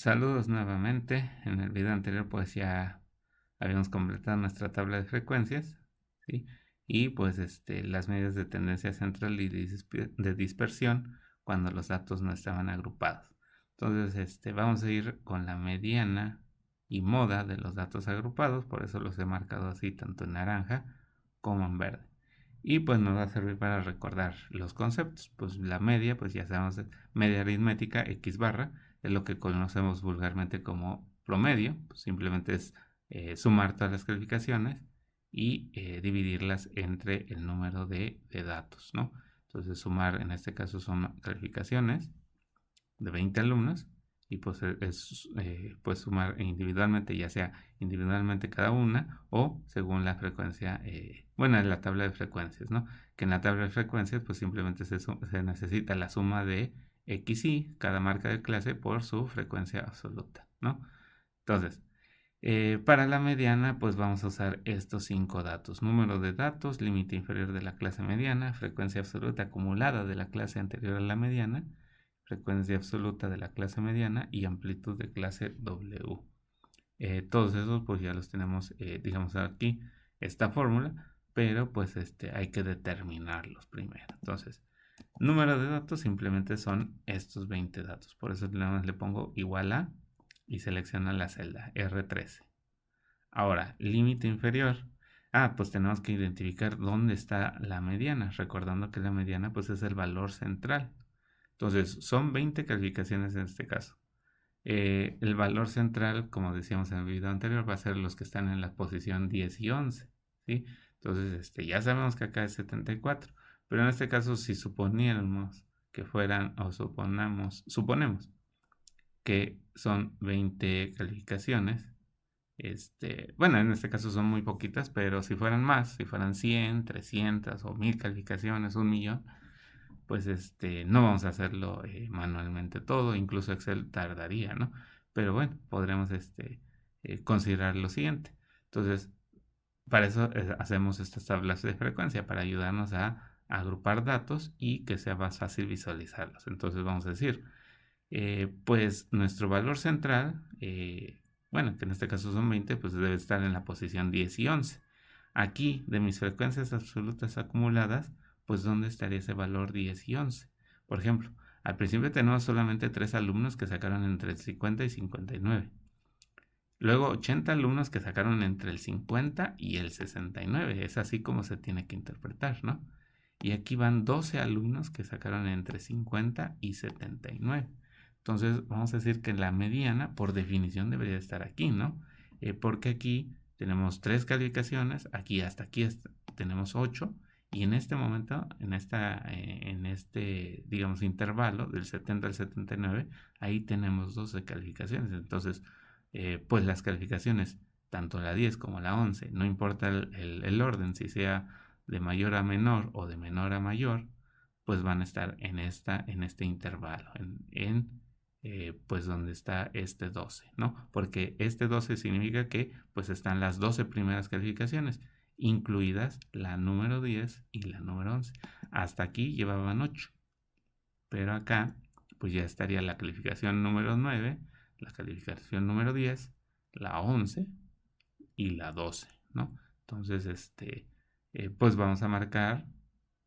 Saludos nuevamente. En el video anterior pues ya habíamos completado nuestra tabla de frecuencias, ¿sí? Y pues las medidas de tendencia central y de dispersión cuando los datos no estaban agrupados. Entonces vamos a ir con la mediana y moda de los datos agrupados, por eso los he marcado así tanto en naranja como en verde. Y pues nos va a servir para recordar los conceptos. Pues la media, pues ya sabemos, media aritmética, X barra, es lo que conocemos vulgarmente como promedio. Pues simplemente es sumar todas las calificaciones y dividirlas entre el número de datos, ¿no? Entonces sumar, en este caso son calificaciones de 20 alumnos y pues es pues sumar individualmente, ya sea individualmente cada una o según la frecuencia, bueno, en la tabla de frecuencias, ¿no? Que en la tabla de frecuencias pues simplemente se necesita la suma de x y cada marca de clase por su frecuencia absoluta, ¿no? Entonces, para la mediana, pues vamos a usar estos 5 datos. Número de datos, límite inferior de la clase mediana, frecuencia absoluta acumulada de la clase anterior a la mediana, frecuencia absoluta de la clase mediana y amplitud de clase W. Todos esos pues ya los tenemos, digamos aquí, esta fórmula, pero pues hay que determinarlos primero. Entonces, número de datos simplemente son estos 20 datos. Por eso nada más le pongo igual a y selecciona la celda R13. Ahora, límite inferior. Pues tenemos que identificar dónde está la mediana, recordando que la mediana pues es el valor central. Entonces, son 20 calificaciones en este caso. El valor central, como decíamos en el video anterior, va a ser los que están en la posición 10 y 11, ¿sí? Entonces, ya sabemos que acá es 74, pero en este caso, si suponiéramos que fueran, o suponemos que son 20 calificaciones, bueno, en este caso son muy poquitas, pero si fueran más, si fueran 100, 300 o 1000 calificaciones, 1.000.000, pues no vamos a hacerlo manualmente todo, incluso Excel tardaría, ¿no? Pero bueno, podremos considerar lo siguiente. Entonces, para eso hacemos estas tablas de frecuencia, para ayudarnos a agrupar datos y que sea más fácil visualizarlos. Entonces vamos a decir, pues nuestro valor central, bueno, que en este caso son 20, pues debe estar en la posición 10 y 11. Aquí, de mis frecuencias absolutas acumuladas, pues ¿dónde estaría ese valor 10 y 11? Por ejemplo, al principio tenemos solamente 3 alumnos que sacaron entre el 50 y 59. Luego 80 alumnos que sacaron entre el 50 y el 69. Es así como se tiene que interpretar, ¿no? Y aquí van 12 alumnos que sacaron entre 50 y 79. Entonces vamos a decir que la mediana por definición debería estar aquí, ¿no? Porque aquí tenemos 3 calificaciones, aquí hasta aquí tenemos 8 y en este momento, en este, digamos, intervalo del 70 al 79, ahí tenemos 12 calificaciones. Entonces, pues las calificaciones, tanto la 10 como la 11, no importa el orden, si sea de mayor a menor o de menor a mayor, pues van a estar en este intervalo, pues donde está este 12, ¿no? Porque este 12 significa que pues están las 12 primeras calificaciones, incluidas la número 10 y la número 11. Hasta aquí llevaban 8, pero acá pues ya estaría la calificación número 9, la calificación número 10, la 11 y la 12, ¿no? Entonces, pues vamos a marcar,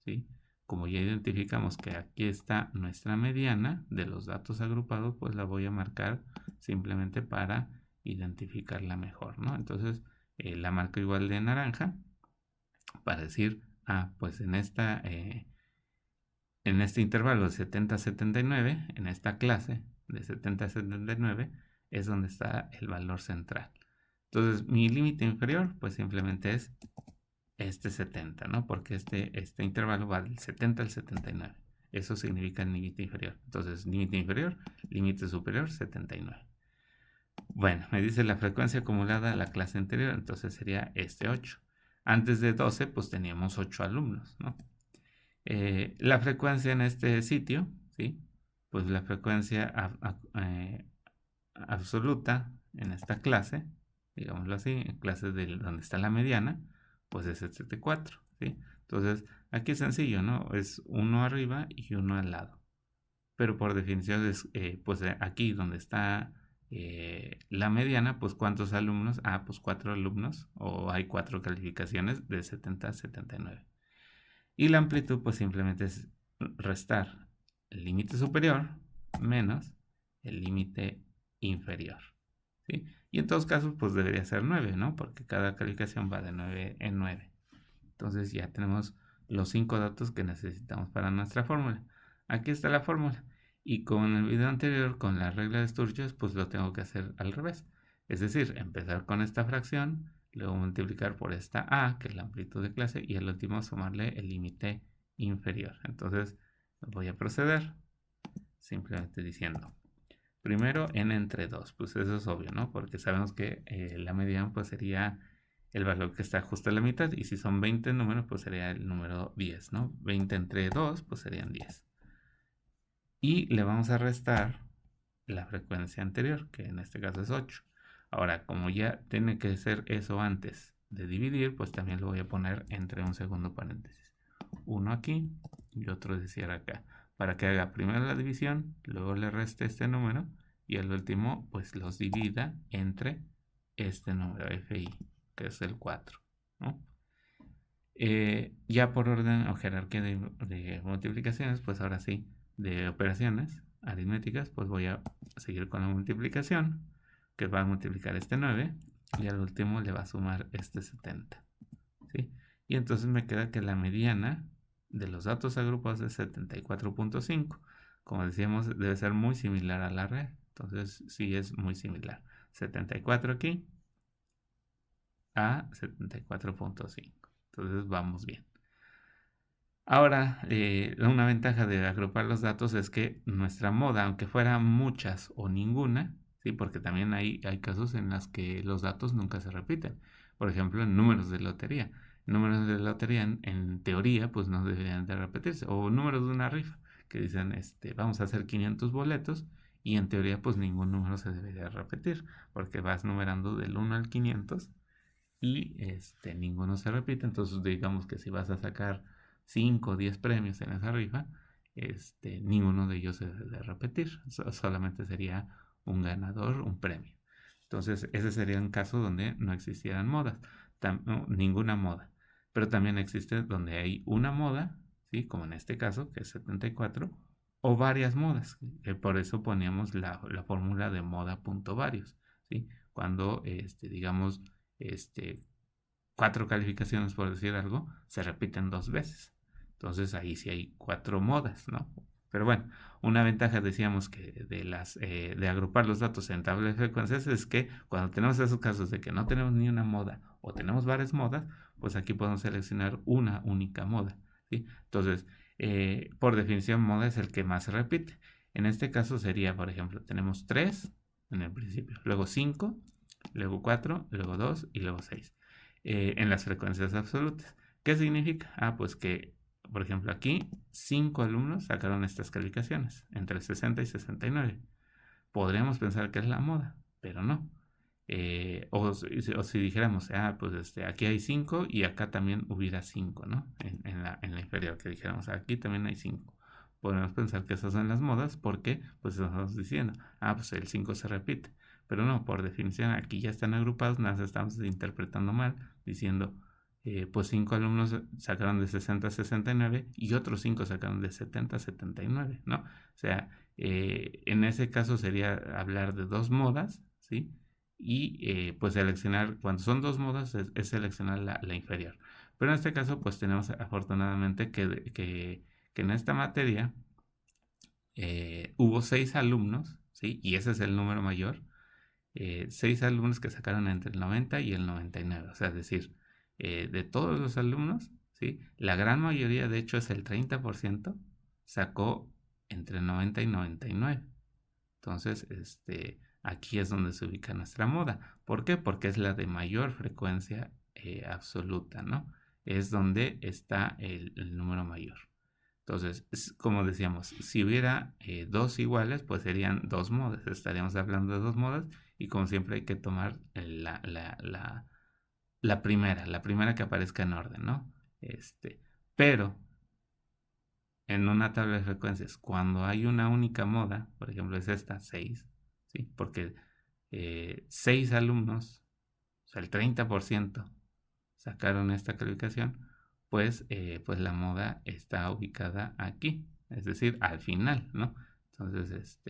¿sí? Como ya identificamos que aquí está nuestra mediana de los datos agrupados, pues la voy a marcar simplemente para identificarla mejor, ¿no? Entonces, la marco igual de naranja para decir, pues en este intervalo de 70 a 79, en esta clase de 70 a 79, es donde está el valor central. Entonces, mi límite inferior, pues simplemente es este 70, ¿no? Porque este intervalo va del 70 al 79. Eso significa límite inferior. Entonces, límite inferior, límite superior, 79. Bueno, me dice la frecuencia acumulada a la clase anterior, entonces sería este 8. Antes de 12, pues teníamos 8 alumnos, ¿no? La frecuencia en este sitio, ¿sí? Pues la frecuencia absoluta en esta clase, digámoslo así, en clase donde está la mediana, pues es 74, ¿sí? Entonces, aquí es sencillo, ¿no? Es uno arriba y uno al lado. Pero por definición es, pues aquí donde está La mediana, pues ¿cuántos alumnos? Pues 4 alumnos, o hay 4 calificaciones de 70 a 79. Y la amplitud, pues simplemente es restar el límite superior menos el límite inferior, ¿sí? Y en todos casos, pues debería ser 9, ¿no? Porque cada calificación va de 9 en 9. Entonces ya tenemos los 5 datos que necesitamos para nuestra fórmula. Aquí está la fórmula. Y como en el video anterior, con la regla de Sturges, pues lo tengo que hacer al revés. Es decir, empezar con esta fracción, luego multiplicar por esta A, que es la amplitud de clase, y al último sumarle el límite inferior. Entonces voy a proceder simplemente diciendo, primero n entre 2, pues eso es obvio, ¿no? Porque sabemos que la mediana pues sería el valor que está justo a la mitad, y si son 20 números, pues sería el número 10, ¿no? 20 entre 2, pues serían 10. Y le vamos a restar la frecuencia anterior, que en este caso es 8. Ahora, como ya tiene que ser eso antes de dividir, pues también lo voy a poner entre un segundo paréntesis. Uno aquí y otro de cierre acá, para que haga primero la división, luego le reste este número y al último pues los divida entre este número FI, que es el 4, ¿no? Ya por orden o jerarquía de multiplicaciones, pues ahora sí, de operaciones aritméticas, pues voy a seguir con la multiplicación, que va a multiplicar este 9 y al último le va a sumar este 70, ¿sí? Y entonces me queda que la mediana de los datos agrupados es 74.5. Como decíamos, debe ser muy similar a la red. Entonces sí es muy similar. 74 aquí a 74.5. Entonces vamos bien. Ahora, una ventaja de agrupar los datos es que nuestra moda, aunque fuera muchas o ninguna, ¿sí? Porque también hay casos en los que los datos nunca se repiten. Por ejemplo, en números de lotería. Números de lotería, en teoría, pues no deberían de repetirse. O números de una rifa, que dicen, vamos a hacer 500 boletos, y en teoría, pues ningún número se debería repetir, porque vas numerando del 1 al 500 y ninguno se repite. Entonces, digamos que si vas a sacar 5 o 10 premios en esa rifa, ninguno de ellos se debe repetir, solamente sería un ganador, un premio. Entonces, ese sería un caso donde no existieran modas, no, ninguna moda. Pero también existe donde hay una moda, ¿sí? Como en este caso, que es 74, o varias modas. Por eso poníamos la fórmula de moda.varios, ¿sí? Cuando, digamos, 4 calificaciones, por decir algo, se repiten 2 veces. Entonces ahí sí hay 4 modas, ¿no? Pero bueno, una ventaja, decíamos, que de agrupar los datos en tabla de frecuencias es que cuando tenemos esos casos de que no tenemos ni una moda o tenemos varias modas, pues aquí podemos seleccionar una única moda, ¿sí? Entonces, por definición, moda es el que más se repite. En este caso sería, por ejemplo, tenemos 3 en el principio, luego 5, luego 4, luego 2 y luego 6. En las frecuencias absolutas. ¿Qué significa? Pues que, por ejemplo, aquí 5 alumnos sacaron estas calificaciones, entre 60 y 69. Podríamos pensar que es la moda, pero no. O si dijéramos, pues aquí hay 5 y acá también hubiera 5, ¿no? En la inferior, que dijéramos, aquí también hay 5. Podemos pensar que esas son las modas porque, pues estamos diciendo, pues el 5 se repite. Pero no, por definición, aquí ya están agrupados, nada más estamos interpretando mal, diciendo, pues 5 alumnos sacaron de 60 a 69 y otros 5 sacaron de 70 a 79, ¿no? O sea, en ese caso sería hablar de 2 modas, ¿sí? Y pues seleccionar, cuando son 2 modas, es seleccionar la inferior. Pero en este caso, pues tenemos afortunadamente que en esta materia hubo 6 alumnos, ¿sí? Y ese es el número mayor. 6 alumnos que sacaron entre el 90 y el 99. O sea, es decir, de todos los alumnos, ¿sí? La gran mayoría, de hecho es el 30%, sacó entre 90 y 99. Entonces, aquí es donde se ubica nuestra moda. ¿Por qué? Porque es la de mayor frecuencia absoluta, ¿no? Es donde está el número mayor. Entonces, como decíamos, si hubiera 2 iguales, pues serían 2 modas. Estaríamos hablando de 2 modas y como siempre hay que tomar la primera que aparezca en orden, ¿no? Pero en una tabla de frecuencias, cuando hay una única moda, por ejemplo es esta, 6, ¿sí? Porque 6 alumnos, o sea, el 30% sacaron esta calificación, pues la moda está ubicada aquí, es decir, al final, ¿no? Entonces,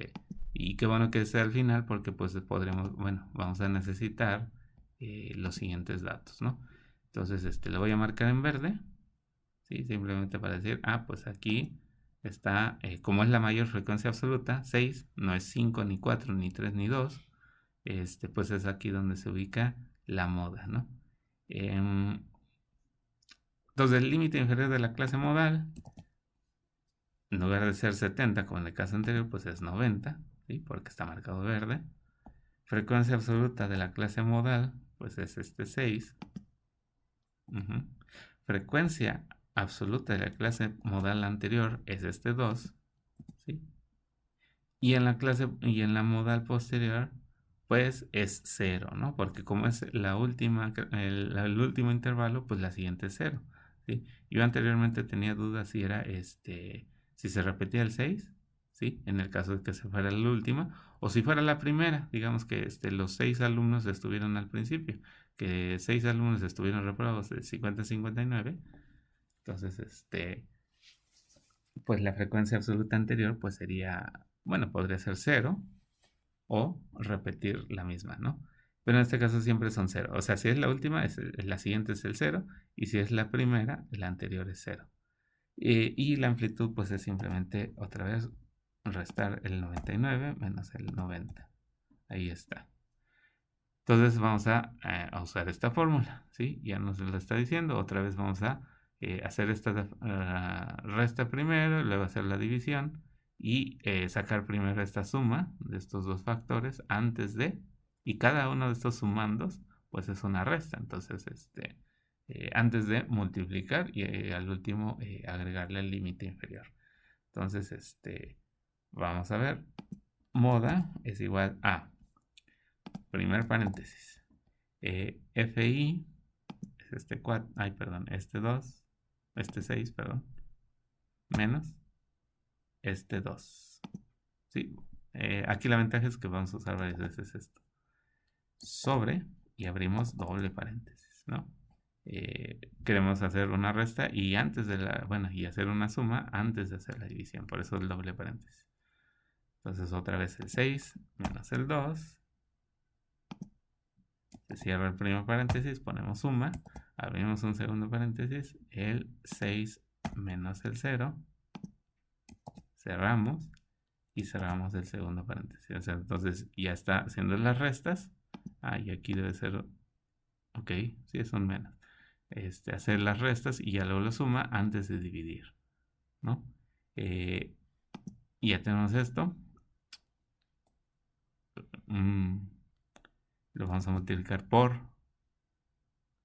y qué bueno que sea al final porque pues podremos, bueno, vamos a necesitar los siguientes datos, ¿no? Entonces, le voy a marcar en verde, ¿sí? Simplemente para decir, pues aquí está, como es la mayor frecuencia absoluta, 6, no es 5, ni 4, ni 3, ni 2, pues es aquí donde se ubica la moda, ¿no? Entonces, el límite inferior de la clase modal, en lugar de ser 70, como en el caso anterior, pues es 90, ¿sí? Porque está marcado verde. Frecuencia absoluta de la clase modal, pues es 6. Frecuencia absoluta de la clase modal anterior es 2, ¿sí? Y en la modal posterior, pues es 0, ¿no? Porque como es el último intervalo, pues la siguiente es 0, ¿sí? Yo anteriormente tenía dudas si era si se repetía el 6, ¿sí? En el caso de que se fuera la última, o si fuera la primera, digamos que los 6 alumnos estuvieron al principio, que 6 alumnos estuvieron reprobados de 50 a 59, entonces, pues la frecuencia absoluta anterior, pues sería, bueno, podría ser 0 o repetir la misma, ¿no? Pero en este caso siempre son 0. O sea, si es la última, la siguiente es el 0, y si es la primera, la anterior es 0. Y la amplitud, pues es simplemente, otra vez, restar el 99 menos el 90. Ahí está. Entonces vamos a usar esta fórmula, ¿sí? Ya nos lo está diciendo. Otra vez vamos a hacer esta resta primero, luego hacer la división y sacar primero esta suma de estos dos factores antes de, y cada uno de estos sumandos, pues es una resta. Entonces, antes de multiplicar y al último agregarle el límite inferior. Entonces, vamos a ver, moda es igual a, primer paréntesis, FI es este 4, perdón, este 2, este 6, perdón, menos este 2. ¿Sí? Aquí la ventaja es que vamos a usar varias veces esto. Sobre, y abrimos doble paréntesis, ¿no? Queremos hacer una resta y antes de y hacer una suma antes de hacer la división, por eso el doble paréntesis. Entonces otra vez el 6 menos el 2. Se cierra el primer paréntesis, ponemos suma, abrimos un segundo paréntesis, el 6 menos el 0, cerramos y cerramos el segundo paréntesis. O sea, entonces ya está haciendo las restas. Y aquí debe ser, ok, sí, es un menos. Hacer las restas y ya luego lo suma antes de dividir, ¿no? Y ya tenemos esto. Lo vamos a multiplicar por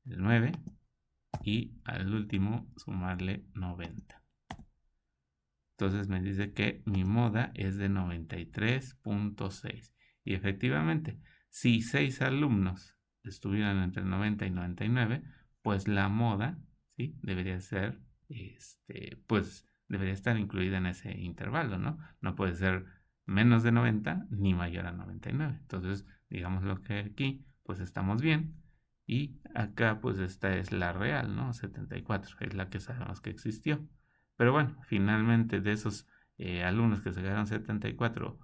el 9 y al último sumarle 90. Entonces me dice que mi moda es de 93.6. Y efectivamente, si 6 alumnos estuvieran entre 90 y 99, pues la moda, ¿sí? Debería ser, pues debería estar incluida en ese intervalo, ¿no? No puede ser menos de 90 ni mayor a 99. Entonces, digamos lo que aquí, pues estamos bien. Y acá, pues esta es la real, ¿no? 74, es la que sabemos que existió. Pero bueno, finalmente de esos alumnos que sacaron 74,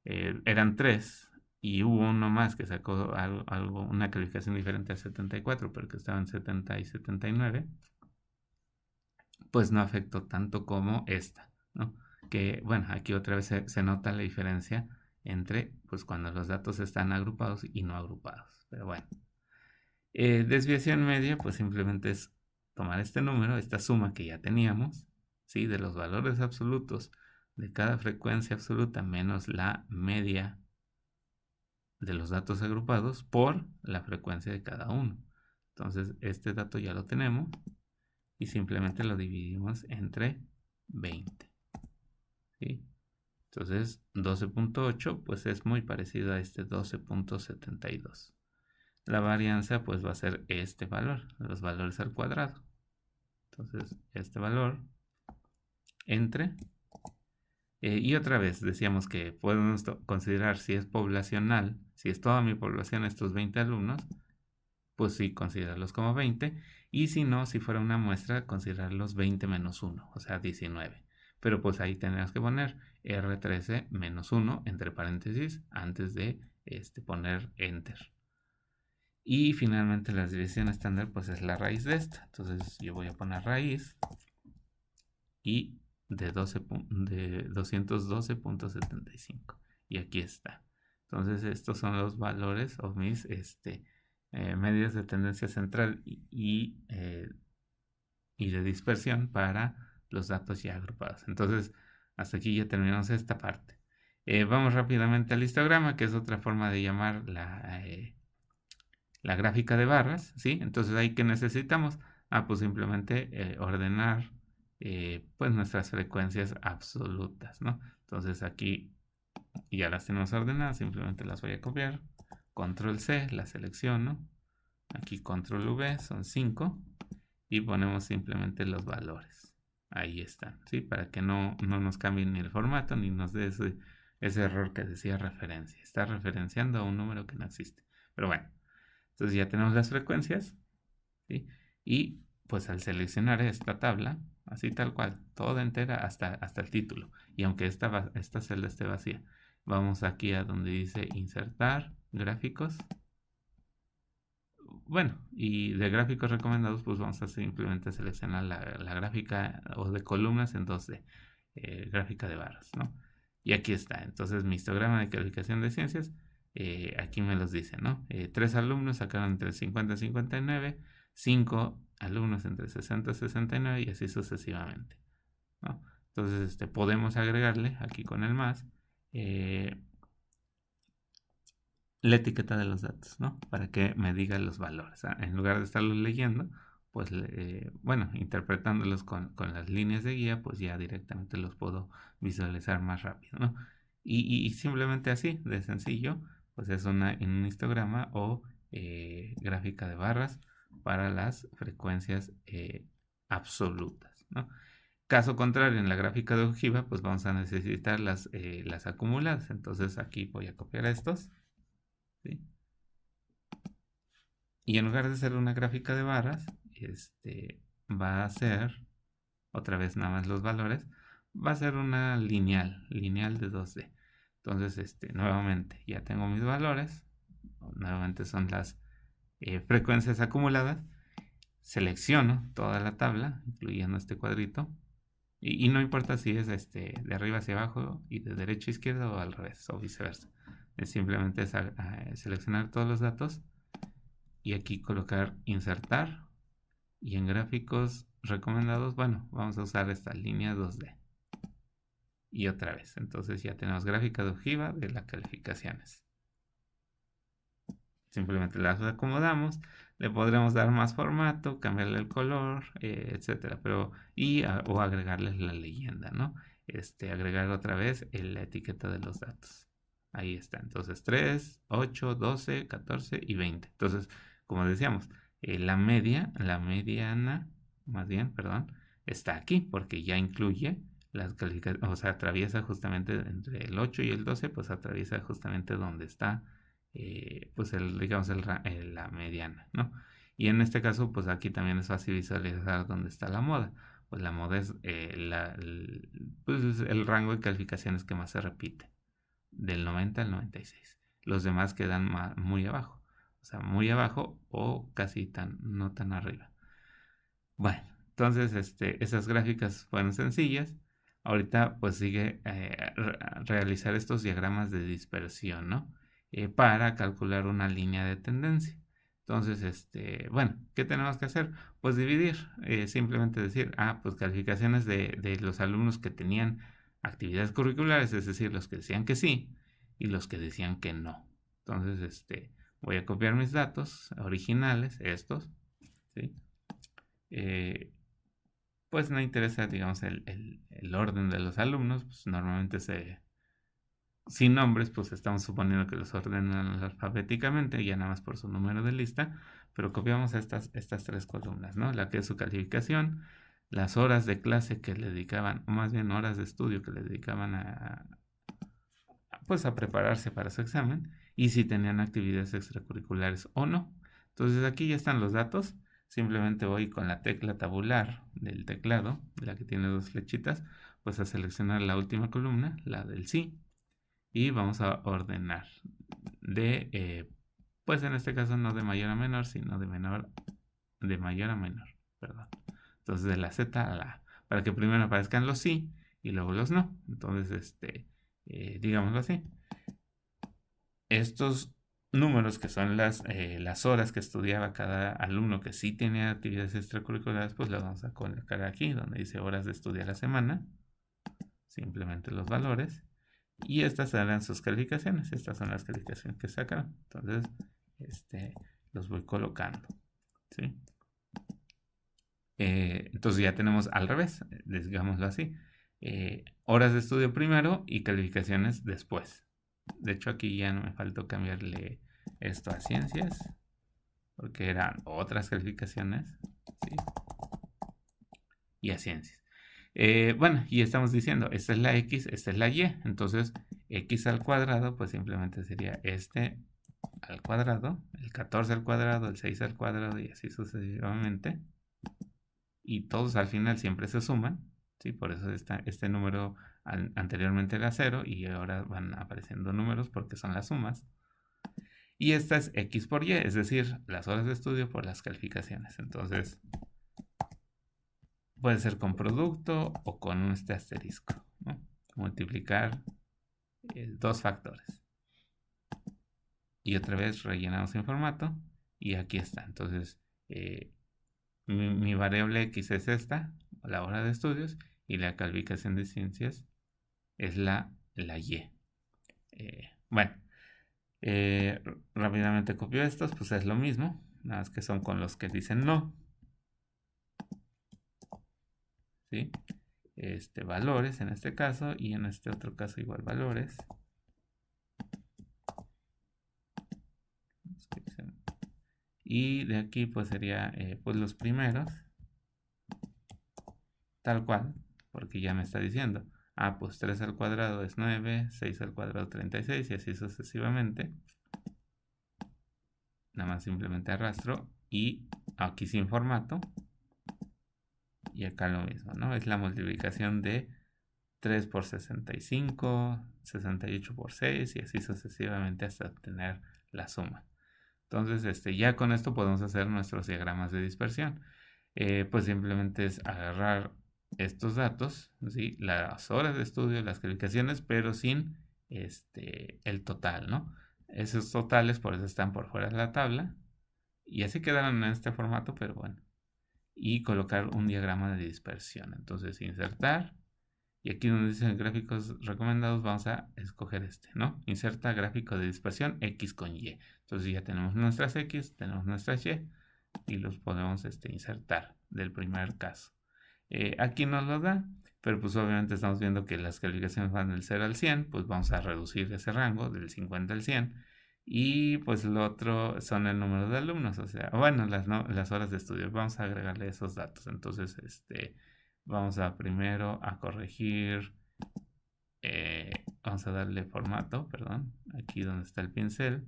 eran 3 y hubo uno más que sacó una calificación diferente al 74, pero que estaba en 70 y 79, pues no afectó tanto como esta, ¿no? Que bueno, aquí otra vez se nota la diferencia entre pues cuando los datos están agrupados y no agrupados. Pero bueno, desviación media pues simplemente es tomar este número, esta suma que ya teníamos, ¿sí? De los valores absolutos de cada frecuencia absoluta menos la media de los datos agrupados por la frecuencia de cada uno. Entonces este dato ya lo tenemos y simplemente lo dividimos entre 20, ¿sí? Entonces 12.8 pues es muy parecido a este 12.72. La varianza pues va a ser este valor, los valores al cuadrado. Entonces este valor entre Y otra vez decíamos que podemos considerar si es poblacional, si es toda mi población, estos 20 alumnos, pues sí, considerarlos como 20. Y si no, si fuera una muestra, considerarlos 20 menos 1, o sea, 19. Pero pues ahí tendrías que poner R13 menos 1 entre paréntesis antes de poner Enter. Y finalmente la desviación estándar pues es la raíz de esta. Entonces yo voy a poner raíz y de 212.75. Y aquí está. Entonces estos son los valores o mis medidas de tendencia central y de dispersión para los datos ya agrupados. Entonces hasta aquí ya terminamos esta parte. Vamos rápidamente al histograma, que es otra forma de llamar la gráfica de barras, ¿sí? Entonces ahí que necesitamos, pues simplemente ordenar pues nuestras frecuencias absolutas, ¿no? Entonces aquí ya las tenemos ordenadas, simplemente las voy a copiar, control C, la selecciono, aquí control V, son 5, y ponemos simplemente los valores. Ahí están, ¿sí? Para que no nos cambien ni el formato, ni nos dé ese error que decía referencia. Está referenciando a un número que no existe. Pero bueno, entonces ya tenemos las frecuencias, ¿sí? Y pues al seleccionar esta tabla, así tal cual, toda entera hasta el título, y aunque esta celda esté vacía, vamos aquí a donde dice insertar gráficos. Bueno, y de gráficos recomendados, pues vamos a simplemente seleccionar la gráfica o de columnas en 2D, gráfica de barras, ¿no? Y aquí está, entonces mi histograma de calificación de ciencias, aquí me los dice, ¿no? 3 alumnos sacaron entre 50 y 59, 5 alumnos entre 60 y 69 y así sucesivamente, ¿no? Entonces, podemos agregarle aquí con el más la etiqueta de los datos, ¿no? Para que me diga los valores. En lugar de estarlos leyendo, pues, bueno, interpretándolos con las líneas de guía, pues ya directamente los puedo visualizar más rápido, ¿no? Y simplemente así, de sencillo, pues es en un histograma o gráfica de barras para las frecuencias absolutas, ¿no? Caso contrario, en la gráfica de ojiva, pues vamos a necesitar las acumuladas. Entonces aquí voy a copiar estos, ¿sí? Y en lugar de ser una gráfica de barras, va a ser, otra vez nada más los valores, va a ser una lineal de 2D. Entonces, nuevamente, ya tengo mis valores, nuevamente son las frecuencias acumuladas, selecciono toda la tabla, incluyendo este cuadrito, y no importa si es de arriba hacia abajo y de derecha a izquierda o al revés, o viceversa. Es simplemente seleccionar todos los datos y aquí colocar insertar, y en gráficos recomendados, bueno, vamos a usar esta línea 2D y otra vez, entonces ya tenemos gráfica de ojiva de las calificaciones. Simplemente las acomodamos, le podremos dar más formato, cambiarle el color, etcétera, pero o agregarles la leyenda, ¿no? Agregar otra vez la etiqueta de los datos. Ahí está, entonces 3, 8, 12, 14 y 20. Entonces, como decíamos, la mediana, más bien, perdón, está aquí porque ya incluye las calificaciones, o sea, atraviesa justamente entre el 8 y el 12, pues atraviesa justamente donde está, pues digamos, la mediana, ¿no? Y en este caso, pues aquí también es fácil visualizar dónde está la moda. Pues la moda es pues es el rango de calificaciones que más se repite, del 90 al 96. Los demás quedan muy abajo, o sea, muy abajo o casi no tan arriba. Bueno, entonces esas gráficas fueron sencillas. Ahorita pues sigue realizar estos diagramas de dispersión, ¿no? Para calcular una línea de tendencia. Entonces, bueno, ¿qué tenemos que hacer? Pues dividir, simplemente decir, pues calificaciones de los alumnos que tenían actividades curriculares, es decir, los que decían que sí y los que decían que no. Entonces, voy a copiar mis datos originales, estos, ¿sí? Pues no interesa, digamos, el orden de los alumnos, pues normalmente sin nombres, pues estamos suponiendo que los ordenan alfabéticamente, ya nada más por su número de lista, pero copiamos estas tres columnas, ¿no? La que es su calificación, las horas de clase que le dedicaban, o más bien horas de estudio que le dedicaban pues a prepararse para su examen, y si tenían actividades extracurriculares o no. Entonces aquí ya están los datos. Simplemente voy con la tecla tabular del teclado, la que tiene 2 flechitas, pues a seleccionar la última columna, la del sí, y vamos a ordenar pues en este caso no de mayor a menor, sino de mayor a menor, perdón. Entonces de la Z a la A, para que primero aparezcan los sí y luego los no. Entonces, digámoslo así. Estos números que son las horas que estudiaba cada alumno que sí tenía actividades extracurriculares, pues las vamos a colocar aquí donde dice horas de estudio a la semana, simplemente los valores, y estas serán sus calificaciones. Estas son las calificaciones que sacaron. Entonces, los voy colocando, ¿sí? Entonces ya tenemos al revés, digámoslo así, horas de estudio primero y calificaciones después. De hecho aquí ya no me faltó cambiarle esto a ciencias, porque eran otras calificaciones, ¿sí? Y a ciencias. Bueno, y estamos diciendo, esta es la X, esta es la Y. Entonces X al cuadrado pues simplemente sería al cuadrado, el 14 al cuadrado, el 6 al cuadrado y así sucesivamente. Y todos al final siempre se suman, ¿sí? Por eso este número anteriormente era 0 y ahora van apareciendo números porque son las sumas. Y esta es X por Y, es decir, las horas de estudio por las calificaciones. Entonces, puede ser con producto o con este asterisco, ¿no? Multiplicar 2 factores. Y otra vez rellenamos en formato y aquí está. Entonces, mi variable X es esta, la hora de estudios, y la calificación de ciencias es la Y. Bueno, rápidamente copio estos, pues es lo mismo, nada más que son con los que dicen no. ¿Sí? Valores en este caso, y en este otro caso igual valores. Y de aquí pues sería pues los primeros, tal cual, porque ya me está diciendo, pues 3 al cuadrado es 9, 6 al cuadrado 36 y así sucesivamente. Nada más simplemente arrastro y aquí sin formato. Y acá lo mismo, ¿no? Es la multiplicación de 3 por 65, 68 por 6 y así sucesivamente hasta obtener la suma. Entonces, ya con esto podemos hacer nuestros diagramas de dispersión. Pues simplemente es agarrar estos datos, ¿sí? Las horas de estudio, las calificaciones, pero sin el total, ¿no? Esos totales por eso están por fuera de la tabla y así quedaron en este formato, pero bueno. Y colocar un diagrama de dispersión. Entonces, insertar. Y aquí donde dicen gráficos recomendados, vamos a escoger ¿no? Inserta gráfico de dispersión X con Y. Entonces ya tenemos nuestras X, tenemos nuestras Y y los podemos insertar del primer caso. Aquí nos lo da, pero pues obviamente estamos viendo que las calificaciones van del 0 al 100, pues vamos a reducir ese rango del 50 al 100. Y pues lo otro son el número de alumnos, o sea, bueno, las horas de estudio. Vamos a agregarle esos datos. Entonces, vamos a primero a corregir, vamos a darle formato, perdón, aquí donde está el pincel,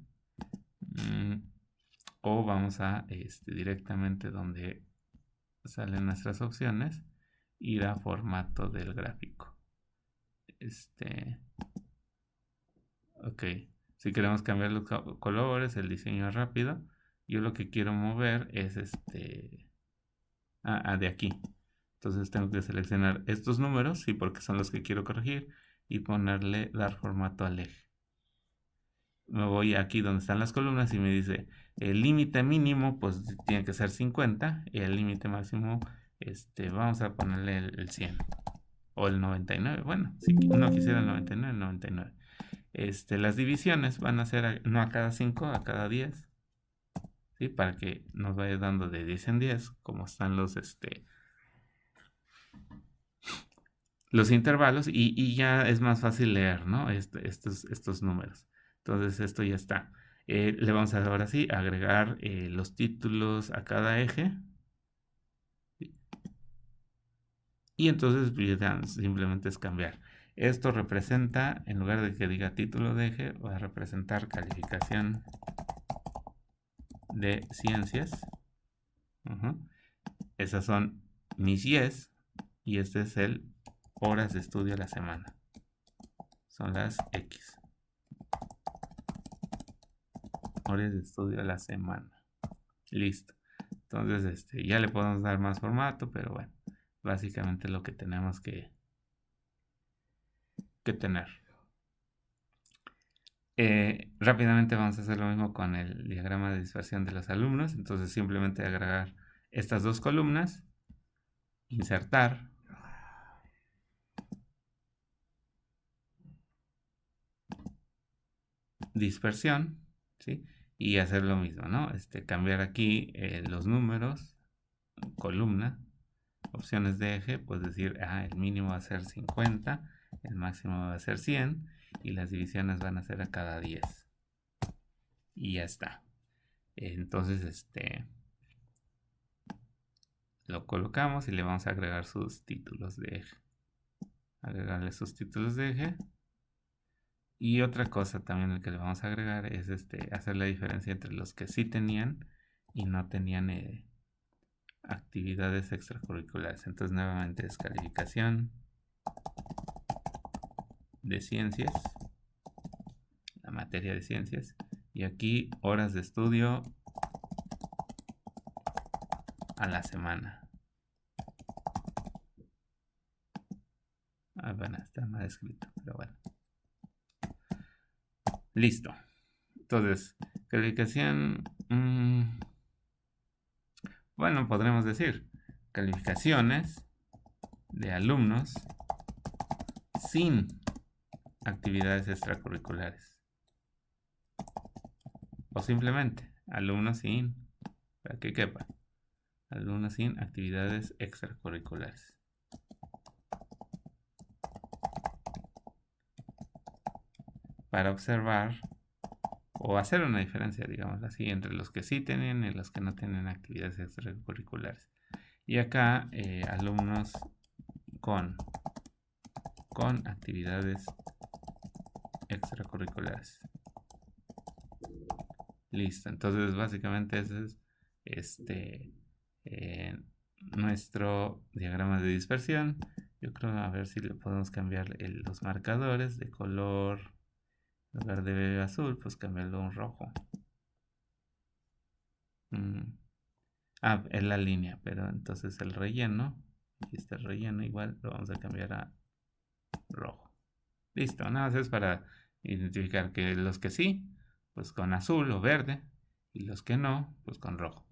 o vamos a directamente donde salen nuestras opciones, ir a formato del gráfico. Ok, si queremos cambiar los colores, el diseño es rápido. Yo lo que quiero mover es de aquí. Entonces tengo que seleccionar estos números, sí, porque son los que quiero corregir, y dar formato al eje. Me voy aquí donde están las columnas y me dice el límite mínimo pues tiene que ser 50 y el límite máximo vamos a ponerle el 100 o el 99. Bueno, si no quisiera el 99, el 99. Las divisiones van a ser no a cada 5, a cada 10, ¿sí? Para que nos vaya dando de 10 en 10 como están los intervalos y ya es más fácil leer, ¿no? Estos números. Entonces esto ya está. Le vamos a ahora sí agregar los títulos a cada eje. Y entonces pues, ya simplemente es cambiar. Esto representa, en lugar de que diga título de eje, va a representar calificación de ciencias. Esas son mis yes. Y este es el horas de estudio a la semana. Son las X. Horas de estudio a la semana. Listo. Entonces, ya le podemos dar más formato, pero bueno, básicamente lo que tenemos que tener. Rápidamente vamos a hacer lo mismo con el diagrama de dispersión de los alumnos. Entonces, simplemente agregar estas dos columnas, insertar, dispersión, ¿sí? Y hacer lo mismo, ¿no? Cambiar aquí los números, columna, opciones de eje, pues decir, el mínimo va a ser 50, el máximo va a ser 100 y las divisiones van a ser a cada 10. Y ya está. Entonces, lo colocamos y le vamos a agregar sus títulos de eje. Agregarle sus títulos de eje. Y otra cosa también que le vamos a agregar es hacer la diferencia entre los que sí tenían y no tenían actividades extracurriculares. Entonces nuevamente es calificación de ciencias, la materia de ciencias, y aquí horas de estudio a la semana. Bueno, está mal escrito, pero bueno. Listo. Entonces, calificación, bueno, podremos decir calificaciones de alumnos sin actividades extracurriculares. O simplemente alumnos sin, para que quepa, alumnos sin actividades extracurriculares. Para observar o hacer una diferencia, digamos así, entre los que sí tienen y los que no tienen actividades extracurriculares. Y acá, alumnos con actividades extracurriculares. Listo, entonces básicamente ese es nuestro diagrama de dispersión. Yo creo, a ver si le podemos cambiar los marcadores de color, en lugar de azul, pues cambiarlo a un rojo. Es la línea, pero entonces el relleno, aquí está el relleno, igual lo vamos a cambiar a rojo. Listo, nada más es para identificar que los que sí, pues con azul o verde, y los que no, pues con rojo.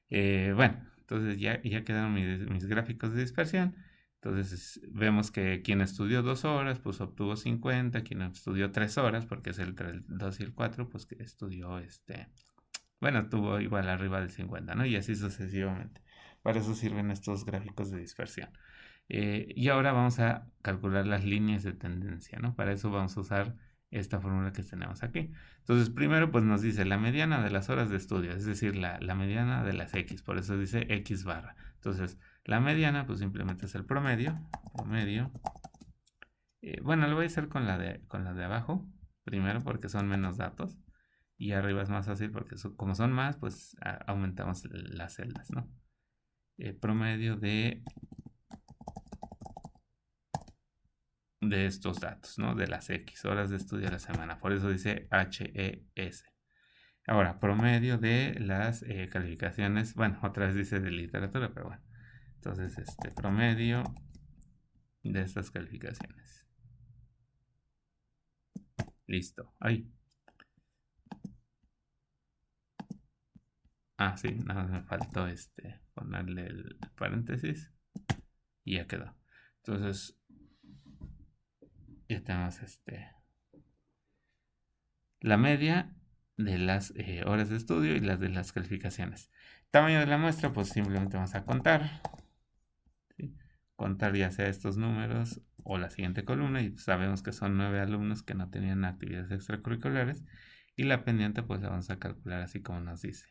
Bueno, entonces ya quedaron mis gráficos de dispersión. Entonces vemos que quien estudió 2 horas, pues obtuvo 50, quien estudió 3 horas, porque es el 2 y el 4, pues que estudió bueno, tuvo igual arriba del 50, ¿no? Y así sucesivamente. Para eso sirven estos gráficos de dispersión. Y ahora vamos a calcular las líneas de tendencia, ¿no? Para eso vamos a usar esta fórmula que tenemos aquí. Entonces, primero, pues nos dice la mediana de las horas de estudio, es decir, la mediana de las X, por eso dice X barra. Entonces, la mediana, pues simplemente es el promedio. Bueno, lo voy a hacer con la de abajo, primero, porque son menos datos. Y arriba es más fácil porque como son más, pues aumentamos las celdas, ¿no? Promedio de estos datos, ¿no? De las X, horas de estudio a la semana. Por eso dice HES. Ahora, promedio de las calificaciones. Bueno, otra vez dice de literatura, pero bueno. Entonces, promedio de estas calificaciones. Listo. Ahí. Sí, nada más me faltó ponerle el paréntesis. Y ya quedó. Entonces, ya tenemos la media de las horas de estudio y las de las calificaciones. Tamaño de la muestra, pues simplemente vamos a contar. ¿Sí? Contar ya sea estos números o la siguiente columna, y sabemos que son 9 alumnos que no tenían actividades extracurriculares, y la pendiente pues la vamos a calcular así como nos dice.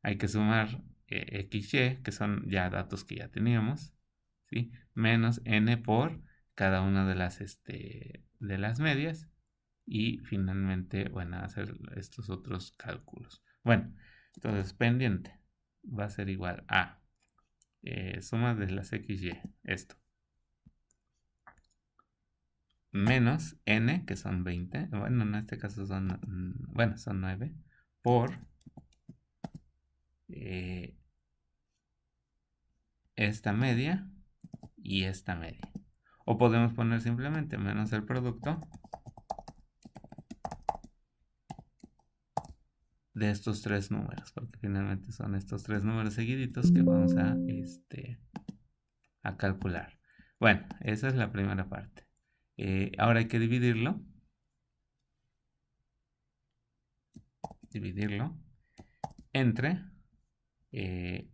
Hay que sumar XY, que son ya datos que ya teníamos, ¿sí? Menos n por cada una de las medias. Y finalmente, bueno, hacer estos otros cálculos. Bueno, entonces pendiente va a ser igual a suma de las xy, esto, menos n, que son 20, bueno, en este caso son, bueno, son 9, por esta media y esta media. O podemos poner simplemente menos el producto de estos tres números, porque finalmente son estos tres números seguiditos que vamos a calcular. Bueno, esa es la primera parte. Ahora hay que dividirlo entre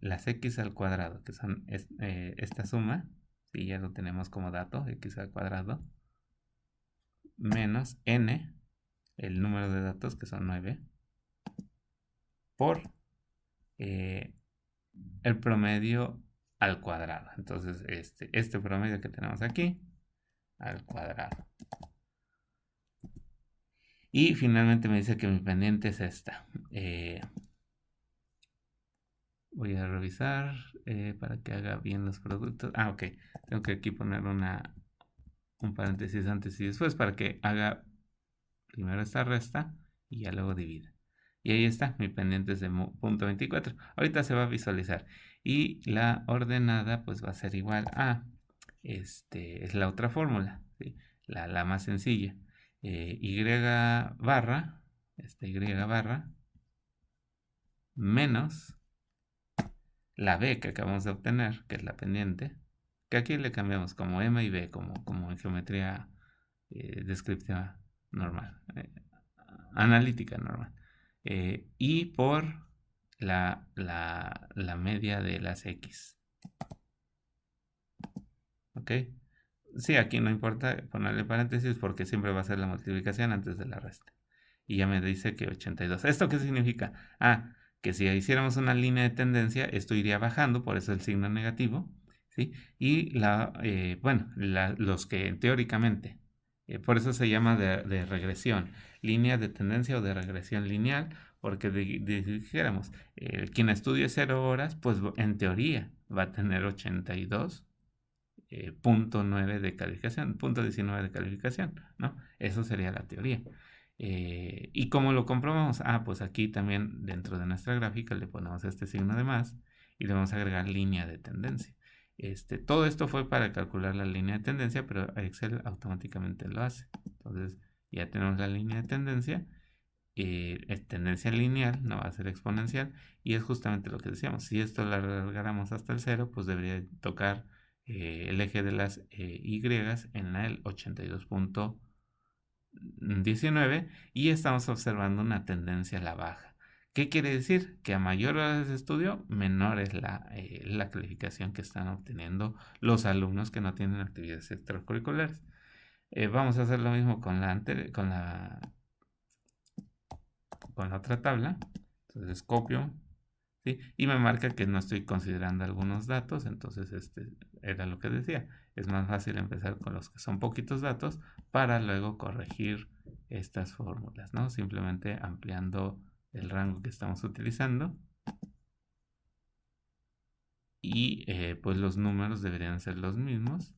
las x al cuadrado, que son esta suma, si ya lo tenemos como dato, x al cuadrado, menos n, el número de datos, que son 9, por el promedio al cuadrado. Entonces, este promedio que tenemos aquí, al cuadrado. Y finalmente me dice que mi pendiente es esta. Voy a revisar para que haga bien los productos. Ah, ok. Tengo que aquí poner un paréntesis antes y después para que haga primero esta resta y ya luego divida. Y ahí está, mi pendiente es de punto 24. Ahorita se va a visualizar. Y la ordenada pues va a ser igual a, es la otra fórmula, ¿sí? La más sencilla. Y barra, y barra, menos la b que acabamos de obtener, que es la pendiente, que aquí le cambiamos como m y b, como en geometría descriptiva normal, analítica normal. Y por la media de las x. ¿Ok? Sí, aquí no importa ponerle paréntesis porque siempre va a ser la multiplicación antes de la resta. Y ya me dice que 82. ¿Esto qué significa? Ah, que si hiciéramos una línea de tendencia, esto iría bajando, por eso el signo negativo, ¿sí? Y los que teóricamente, por eso se llama de regresión, línea de tendencia o de regresión lineal, porque dijéramos, quien estudie 0 horas, pues en teoría va a tener 82 punto 9 de calificación, punto 19 de calificación, ¿no? Eso sería la teoría. ¿Y cómo lo comprobamos? Ah, pues aquí también dentro de nuestra gráfica le ponemos este signo de más y le vamos a agregar línea de tendencia. Todo esto fue para calcular la línea de tendencia, pero Excel automáticamente lo hace. Entonces ya tenemos la línea de tendencia. Es tendencia lineal, no va a ser exponencial, y es justamente lo que decíamos. Si esto lo alargáramos hasta el 0, pues debería tocar el eje de las Y en el 82.19 y estamos observando una tendencia a la baja. ¿Qué quiere decir? Que a mayor horas de estudio, menor es la calificación que están obteniendo los alumnos que no tienen actividades extracurriculares. Vamos a hacer lo mismo con la otra tabla. Entonces copio, ¿sí? Y me marca que no estoy considerando algunos datos. Entonces era lo que decía. Es más fácil empezar con los que son poquitos datos para luego corregir estas fórmulas, ¿no? Simplemente ampliando el rango que estamos utilizando. Y pues los números deberían ser los mismos.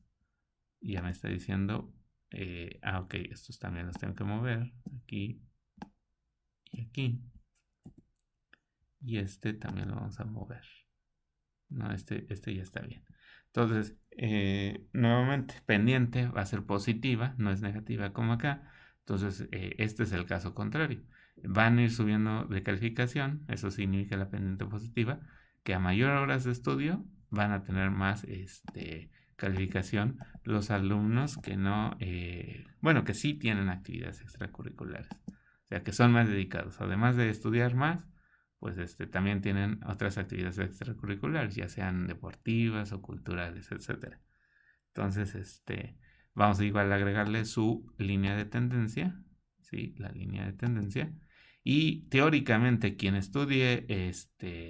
Y ya me está diciendo, ok, estos también los tengo que mover aquí y aquí. Y también lo vamos a mover. No, este ya está bien. Entonces, nuevamente, pendiente va a ser positiva, no es negativa como acá. Entonces, este es el caso contrario. Van a ir subiendo de calificación, eso significa la pendiente positiva, que a mayor horas de estudio van a tener más calificación los alumnos que no, que sí tienen actividades extracurriculares. O sea, que son más dedicados. Además de estudiar más, pues también tienen otras actividades extracurriculares, ya sean deportivas o culturales, etcétera. Entonces, vamos igual a agregarle su línea de tendencia, ¿sí? La línea de tendencia. Y teóricamente quien estudie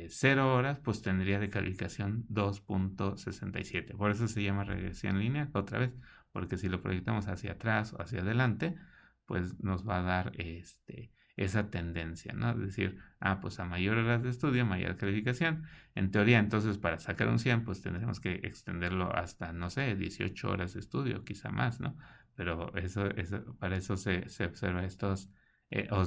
0 horas, pues tendría de calificación 2.67. Por eso se llama regresión lineal, otra vez, porque si lo proyectamos hacia atrás o hacia adelante, pues nos va a dar esa tendencia, ¿no? Es decir, pues a mayor horas de estudio, mayor calificación. En teoría, entonces, para sacar un 100, pues tendremos que extenderlo hasta, no sé, 18 horas de estudio, quizá más, ¿no? Pero para eso se observa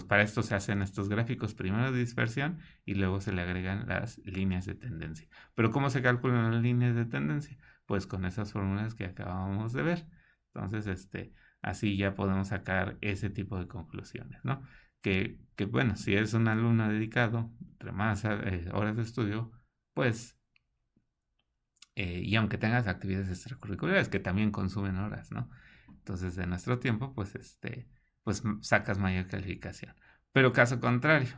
para esto se hacen estos gráficos primero de dispersión y luego se le agregan las líneas de tendencia. Pero ¿cómo se calculan las líneas de tendencia? Pues con esas fórmulas que acabamos de ver. Entonces, así ya podemos sacar ese tipo de conclusiones, ¿no? Que bueno, si eres un alumno dedicado, entre más horas de estudio, pues, y aunque tengas actividades extracurriculares que también consumen horas, ¿no? Entonces, de nuestro tiempo, pues sacas mayor calificación. Pero caso contrario,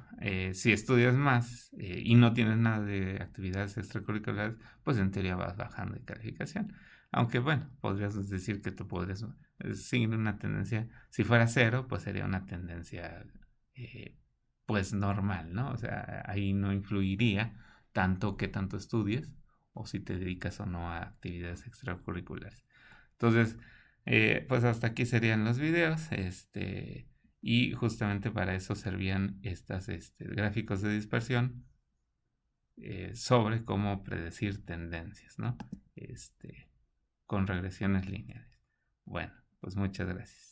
si estudias más y no tienes nada de actividades extracurriculares, pues en teoría vas bajando de calificación. Aunque bueno, podrías decir que tú podrías seguir una tendencia, si fuera 0, pues sería una tendencia eh, pues normal, ¿no? O sea, ahí no influiría tanto que tanto estudies o si te dedicas o no a actividades extracurriculares. Entonces, pues hasta aquí serían los videos, y justamente para eso servían estas gráficos de dispersión sobre cómo predecir tendencias, ¿no? Con regresiones lineales. Bueno, pues muchas gracias.